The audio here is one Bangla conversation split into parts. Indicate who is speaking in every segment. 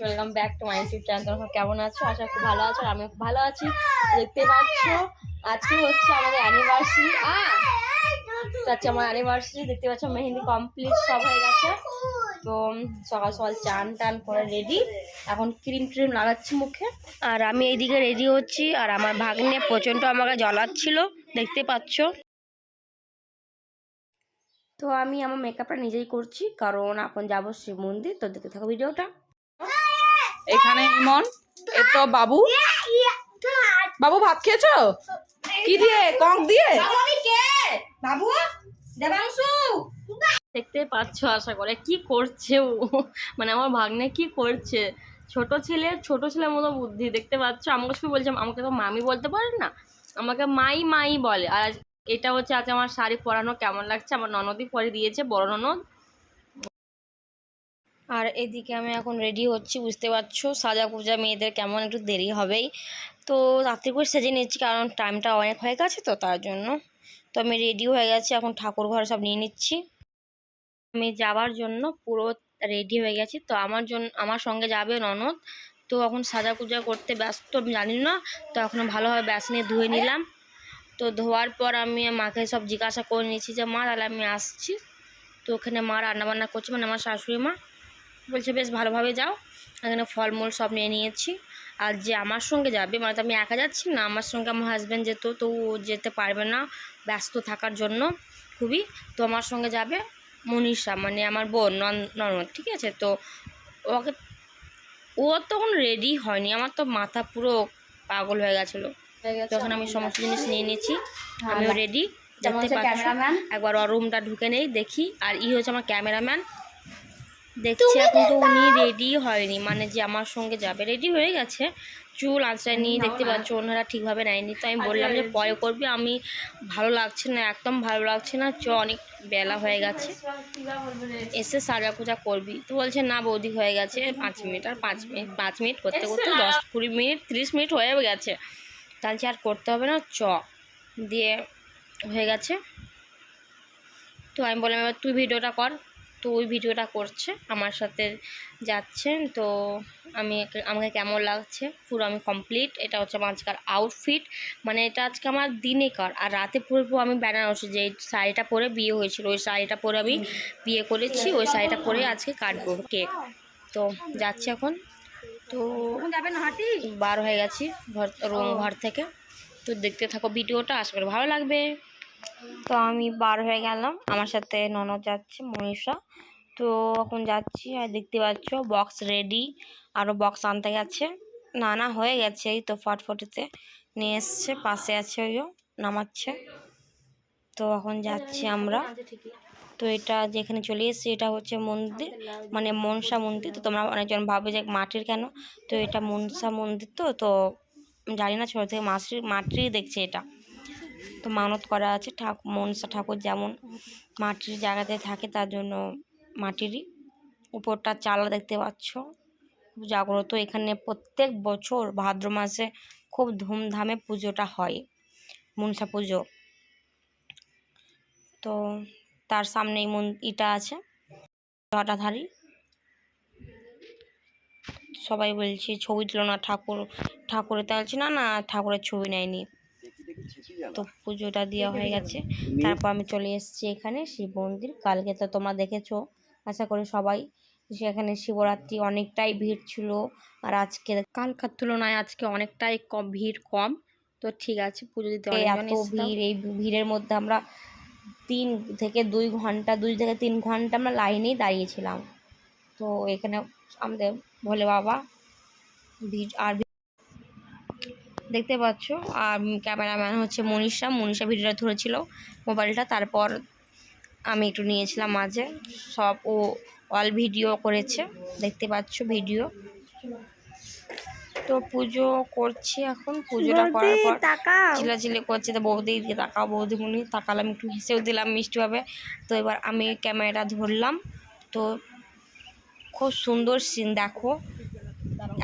Speaker 1: Welcome back to my YouTube channel. তোমরা কেমন আছো? আশা খুব ভালো আছো। আমি খুব ভালো আছি। দেখতে পাচ্ছ আজকে হচ্ছে আমাদের অ্যানিভার্সারি। আচ্ছা, আমার অ্যানিভার্সারি দেখতে পাচ্ছ, মেহেন্দি কমপ্লিট সব হয়ে গেছে। তো সকাল সকাল চান টান করে রেডি, এখন ক্রিম ট্রিম লাগাচ্ছি মুখে। আর আমি এইদিকে রেডি হচ্ছি, আর আমার ভাগ্নে প্রচণ্ড আমাকে জ্বলাচ্ছিল, দেখতে পাচ্ছ। তো আমি আমার মেকআপটা নিজেই করছি, কারণ এখন যাবো শিব মন্দির। তো দেখতে থাকো ভিডিওটা।
Speaker 2: এখানে ইমন, এ তো বাবু। বাবু ভাত খেয়েছো? কি দিয়ে? কক দিয়ে? বাবু দেবাংশু
Speaker 1: দেখতে পাচ্ছ আশা করে কি করছে ও, মানে আমার ভাগ্নে কি করছে। ছোট ছেলের মতো বুদ্ধি, দেখতে পাচ্ছ। আমাকে শুধু বলছে, আমাকে তো মামি বলতে পারেন না, আমাকে মাই মাই বলে। আর এটা হচ্ছে আজ আমার শাড়ি পরানো কেমন লাগছে, আমার ননদই পরে দিয়েছে, বড় ননদ। আর এদিকে আমি এখন রেডি হচ্ছি, বুঝতে পারছো। সাজা পূজা মেয়েদের কেমন একটু দেরি হবেই, তো রাত্রি করে সেজে নিচ্ছি, কারণ টাইমটা অনেক হয়ে গেছে, তো তার জন্য। তো আমি রেডি হয়ে গেছি, এখন ঠাকুর ঘরে সব নিয়ে নিচ্ছি। আমি যাওয়ার জন্য পুরো রেডি হয়ে গেছি। তো আমার সঙ্গে যাবে ননদ। তো এখন সাজা পূজা করতে ব্যস্ত, আমি জানি না। তো এখন ভালোভাবে ব্যাস নিয়ে ধুয়ে নিলাম। তো ধোয়ার পর আমি মাকে সব জিজ্ঞাসা করে নিয়েছি যে মা, তাহলে আমি আসছি। তো ওখানে মা রান্নাবান্না করছে, মানে আমার শাশুড়ি মা বলছে বেশ ভালোভাবে যাও। এখানে ফলমূল সব নিয়ে নিয়েছি। আর যে আমার সঙ্গে যাবে, মানে তো আমি একা যাচ্ছি না, আমার সঙ্গে আমার হাজব্যান্ড যেত, তো ও যেতে পারবে না ব্যস্ত থাকার জন্য খুবই। তো আমার সঙ্গে যাবে মনীষা, মানে আমার বোন ননদ, ঠিক আছে। তো ওকে, ও তখন রেডি হয়নি, আমার তো মাথা পুরো পাগল হয়ে গেছিলো। তখন আমি সমস্ত জিনিস নিয়ে নিয়েছি, আমিও রেডি। দেখতে পাচ্ছি, একবার ওর রুমটা ঢুকে নেই দেখি। আর হচ্ছে আমার ক্যামেরাম্যান, দেখছি এখন তো উনি রেডি হয়নি, মানে যে আমার সঙ্গে যাবে রেডি হয়ে গেছে, চুল আঁচড়ায়নি, দেখতে পাচ্ছ ওনারা ঠিকভাবে নেয়নি। তো আমি বললাম যে পরে করবি, আমি ভালো লাগছে না, একদম ভালো লাগছে না, অনেক বেলা হয়ে গেছে, এসে সাজা পূজা করবি। তো বলছে না বৌদি, হয়ে গেছে 5 মিনিট, আর 5 মিনিট করতে করতে 10-20 মিনিট 30 মিনিট হয়ে গেছে, তাহলে আর করতে হবে না, দিয়ে হয়ে গেছে। তো আমি বললাম এবার তুই ভিডিওটা কর। তো ওই ভিডিওটা করছে, আমার সাথে যাচ্ছে। তো আমাকে কেমন লাগছে পুরো আমি কমপ্লিট। এটা হচ্ছে আমার আজকাল আউটফিট, মানে এটা আজকে আমার দিনেকার। আর রাতে পরবো আমি বেনারসি, যে শাড়িটা পরে বিয়ে হয়েছিল, ওই শাড়িটা পরে আমি বিয়ে করেছি, ওই শাড়িটা পরে আজকে কাটবো কেক। তো যাচ্ছি এখন। তো বার হয়ে গেছি ঘর থেকে। তো দেখতে থাকো ভিডিওটা, আশা করি ভালো লাগবে। তো আমি বার হয়ে গেলাম, আমার সাথে ননদ যাচ্ছে মনীষা। তো এখন যাচ্ছি, আর দেখতে পাচ্ছ বক্স রেডি, আরও বক্স আনতে গেছে, না হয়ে গেছে, এই তো ফটফটিতে নিয়ে এসছে, পাশে আছে, ওইও নামাচ্ছে। তো এখন যাচ্ছি আমরা। তো এটা যেখানে চলে এসেছি, এটা হচ্ছে মন্দির, মানে মনসা মন্দির। তো তোমরা অনেকজন ভাবে যে মাটির কেন, তো এটা মনসা মন্দির। তো জানি না, ছোটো থেকে মাটিরই দেখছি এটা। তো মানত করা আছে, মনসা ঠাকুর যেমন মাটির জায়গাতে থাকে, তার জন্য মাটিরই। উপরটা চালা দেখতে পাচ্ছ, খুব জাগ্রত। এখানে প্রত্যেক বছর ভাদ্র মাসে খুব ধুমধামে পুজোটা হয়, মনসা পুজো। তো তার সামনেই ইটা আছে, জটাধারী। সবাই বলছে ছবি তুলো না, ঠাকুরের তা বলছি না ঠাকুরের ছবি নেয়নি। তো পুজোটা দেওয়া হয়ে গেছে, তারপর আমি চলে এসেছি এখানে শিব মন্দির। কালকে তো তোমরা দেখেছো আশা করি সবাই, সেখানে শিবরাত্রি অনেকটাই ভিড় ছিল। আর আজকে কালকার তুলনায় আজকে অনেকটাই ভিড় কম। তো ঠিক আছে, পুজো দিতে এত ভিড়, এই ভিড়ের মধ্যে আমরা 2 থেকে 3 ঘন্টা আমরা লাইনেই দাঁড়িয়েছিলাম। তো এখানে আমাদের ভোলে বাবা ভিড়, আর দেখতে পাচ্ছ। আর ক্যামেরাম্যান হচ্ছে মনীষা ভিডিওটা ধরেছিল মোবাইলটা, তারপর আমি একটু নিয়েছিলাম মাঝে, সব ও অল ভিডিও করেছে, দেখতে পাচ্ছ ভিডিও। তো পুজো করছি এখন, পুজোটা করার পর চিল্লাচিল্লি করছে, তো বৌদি তাকাও, বৌদিমণি তাকালাম, একটু হেসেও দিলাম মিষ্টিভাবে। তো এবার আমি ক্যামেরাটা ধরলাম। তো খুব সুন্দর সিন, দেখো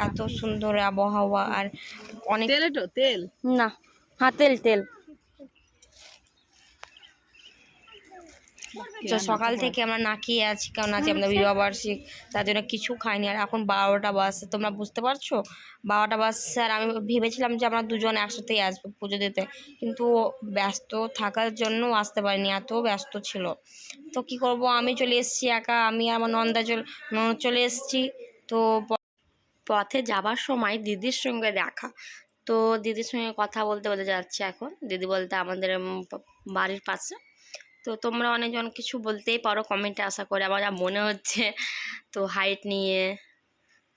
Speaker 1: এত সুন্দর আবহাওয়া। আর অনেক
Speaker 2: তেল
Speaker 1: না, হ্যাঁ তেল। তো সকাল থেকে আমরা না খেয়ে আছি, কারণ আছি আমাদের বিবাহবার্ষিক, তার জন্য কিছু খাইনি। আর এখন 12টা বাজছে, তোমরা বুঝতে পারছো 12টা বাজছে। আর আমি ভেবেছিলাম যে আমরা দুজন একসাথেই আসবো পুজো দিতে, কিন্তু ব্যস্ত থাকার জন্য আসতে পারিনি, এত ব্যস্ত ছিল। তো কি করব, আমি চলে এসেছি একা, আমি আর আমার ননদ চলে এসেছি। তো পথে যাবার সময় দিদির সঙ্গে দেখা, তো দিদির সঙ্গে কথা বলতে বলতে যাচ্ছি এখন। দিদি বলতে আমাদের বাড়ির পাশে। তো তোমরা অনেকজন কিছু বলতেই পারো কমেন্টে, আশা করে আমার যা মনে হচ্ছে, তো হাইট নিয়ে।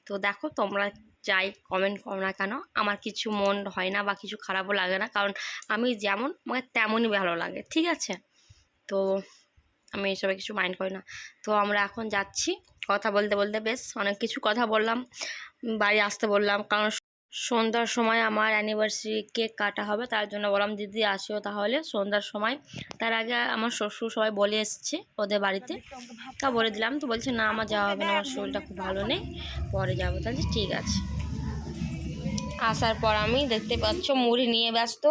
Speaker 1: তো দেখো তোমরা যাই কমেন্ট করো না কেন, আমার কিছু মন হয় না বা কিছু খারাপও লাগে না, কারণ আমি যেমন আমাকে তেমনই ভালো লাগে, ঠিক আছে? তো আমি এসবে কিছু মাইন্ড করি না। তো আমরা এখন যাচ্ছি, কথা বলতে বলতে বেশ অনেক কিছু কথা বললাম, বাড়ি আসতে বললাম, কারণ সন্ধ্যার সময় আমার অ্যানিভার্সারি কেক কাটা হবে, তার জন্য বললাম দিদি আসিও তাহলে সন্ধ্যার সময়। তার আগে আমার শ্বশুর সবাই বলে এসছে ওদের বাড়িতে, তা বলে দিলাম। তো বলছে না আমার যাওয়া হবে না, আমার শরীরটা খুব ভালো নেই, পরে যাবো। তাহলে ঠিক আছে। আসার পর আমি দেখতে পাচ্ছ মুড়ি নিয়ে ব্যস্ত,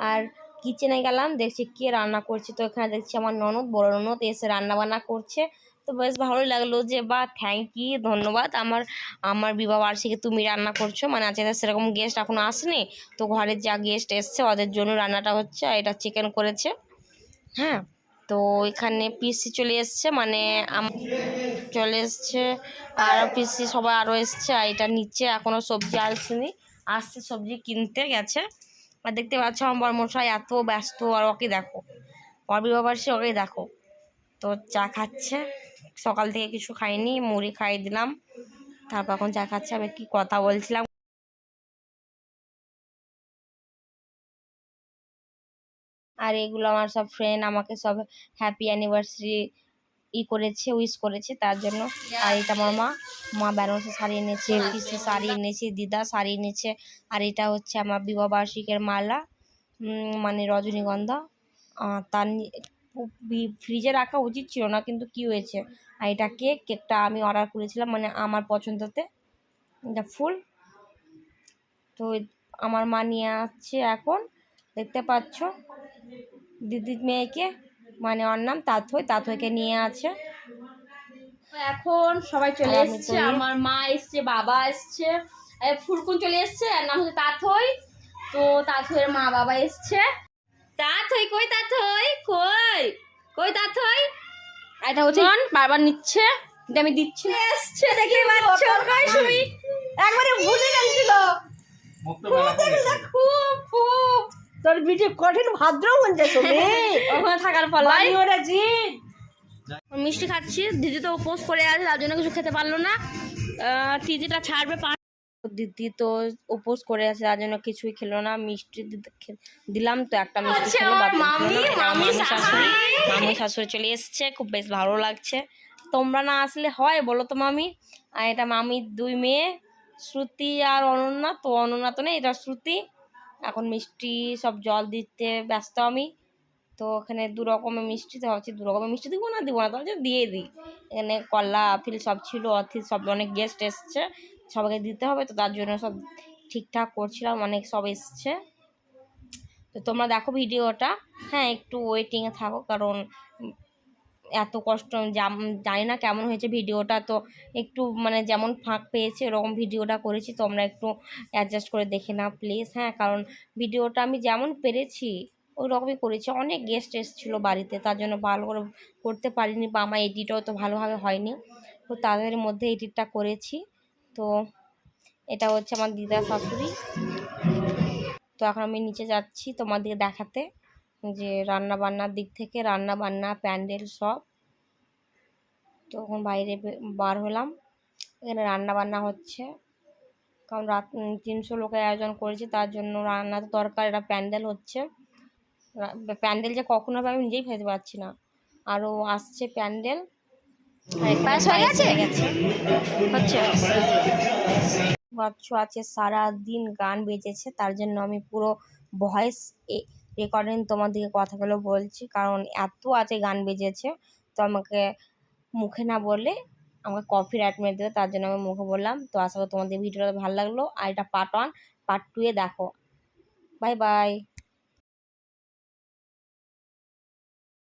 Speaker 1: আর কিচেনে গেলাম, দেখছি কে রান্না করছে। তো এখানে দেখছি আমার ননদ, বড় ননদ এসে রান্না বান্না করছে। তো বেশ ভালোই লাগলো যে বা থ্যাংক ইউ, ধন্যবাদ, আমার বিবাহ বার্ষিকী তুমি রান্না করছো। মানে আজকে সেরকম গেস্ট এখনো আসেনি, তো ঘরের যা গেস্ট এসছে ওদের জন্য রান্নাটা হচ্ছে। আর এটা চিকেন করেছে, হ্যাঁ। তো এখানে পিসি চলে এসছে, মানে চলে এসছে, আর পিসি সবাই আরও এসছে। আর এটা নিচে এখনও সবজি আসেনি, আসছে, সবজি কিনতে গেছে। আর দেখতে পাচ্ছ আমার বরমশাই এত ব্যস্ত, আর ওকে দেখো, ওর বিবাহবার্ষিকী, ওকে দেখো। তো চা খাচ্ছে, সকাল থেকে কিছু খাইনি, মুড়ি খাইয়ে দিলাম, তারপর এখন চা খাচ্ছে। আমি কি কথা বলছিলাম, আর এগুলো আমার সব ফ্রেন্ড আমাকে সব হ্যাপি অ্যানিভার্সারি করেছে, উইশ করেছে, তার জন্য। আর এটা আমার মা বেনারসি শাড়ি এনেছে, পিসি শাড়ি এনেছে, দিদা শাড়ি এনেছে। আর এটা হচ্ছে আমার বিবাহ বার্ষিকের মালা, মানে রজনীগন্ধা। তার ফ্রিজে রাখা উচিত ছিল না, কিন্তু কি হয়েছে। আর এটা কেকটা আমি অর্ডার করেছিলাম, মানে আমার পছন্দতে, এটা ফুল। তো আমার মা নিয়ে আসছে এখন, দেখতে পাচ্ছ দিদির মেয়েকে, মানে ওর নাম তাথইকে নিয়ে আছে।
Speaker 2: এখন সবাই চলে এসছে, আমার মা এসছে, বাবা এসছে, ফুলকুন চলে এসছে, আর নাম হচ্ছে তাথই। তো তাথইয়ের মা বাবা এসছে। তাথই কই, তাথই কই, কই তাথই, এটা হচ্ছে বারবার নিচ্ছে, এটা আমি দিচ্ছি না। এসছে দেখে পাচ্ছ, কই শুই একবারে ভুলে গেছিল। খুব খুব
Speaker 3: তোর ভিডিও কঠিন ভাদ্র মন যাচ্ছে
Speaker 2: ওখানে থাকার পালাই
Speaker 3: ওরা জি
Speaker 1: মিষ্টি খাচ্ছি। দিদি তো উপোস করে আছে, তার জন্য কিছু খেতে পারলো না। দিদিটা ছাড়বে, দিদি তো উপোস করে আছে, তার জন্য কিছুই খেলো না। মিষ্টি দিলাম, তো একটা মিষ্টি খেলো। মামি শাশুড়ি চলে এসছে, খুব বেশ ভালো লাগছে। তোমরা না আসলে হয় বলো তো মামি? আর এটা মামির দুই মেয়ে, শ্রুতি আর অনন্যা। তো অনন্যা তো নেই, এটা শ্রুতি। এখন মিষ্টি সব জল দিতে ব্যস্ত আমি। তো এখানে দু রকমের মিষ্টি, তো ভাবছি দু রকমের মিষ্টি দিব না তাহলে দিয়ে দিই। এখানে কলা আপেল সব ছিল, সব অনেক গেস্ট এসছে, সবাইকে দিতে হবে, তো তার জন্য সব ঠিকঠাক করছিলাম, অনেক সব এসছে। তো তোমরা দেখো ভিডিওটা, হ্যাঁ একটু ওয়েটিংয়ে থাকো, কারণ এত কষ্ট জানি না কেমন হয়েছে ভিডিওটা। তো একটু মানে যেমন ফাঁক পেয়েছে এরকম ভিডিওটা করেছি, তোমরা একটু অ্যাডজাস্ট করে দেখে নাও প্লিজ, হ্যাঁ। কারণ ভিডিওটা আমি যেমন পেরেছি ওই রকমই করেছি। অনেক গেস্ট এসেছিলো বাড়িতে, তার জন্য ভালো করে করতে পারিনি, বা আমার এডিটও তো ভালোভাবে হয়নি, তো তাদের মধ্যে এডিটটা করেছি। তো এটা হচ্ছে আমার দিদা শাশুড়ি। তো এখন আমি নিচে যাচ্ছি তোমাদেরকে দেখাতে, যে রান্না বান্নার দিক থেকে, রান্না বান্না প্যান্ডেল সব। তো এখন বাইরে বার হলাম, এখানে রান্না বান্না হচ্ছে, কারণ রাত 300 লোকের আয়োজন করেছি, তার জন্য রান্না তো দরকার। এটা প্যান্ডেল হচ্ছে, প্যান্ডেল যে কখন হবে আমি নিজেই ভেবে পাচ্ছি না। আরও আসছে প্যান্ডেল, হচ্ছে বাচ্চা আছে। সারাদিন গান বেজেছে, তার জন্য আমি পুরো ভয়েস রেকর্ডিং তোমাদেরকে কথাগুলো বলছি, কারণ এত আছে গান বেজেছে। তো আমাকে মুখে না বললে আমাকে কপিরাইট মেরে দেবে, তার জন্য আমি মুখে বললাম। তো আশা করি তোমাদের ভিডিওটা ভালো লাগলো। আর এটা পার্ট 1, পার্ট 2 দেখো। Bye bye.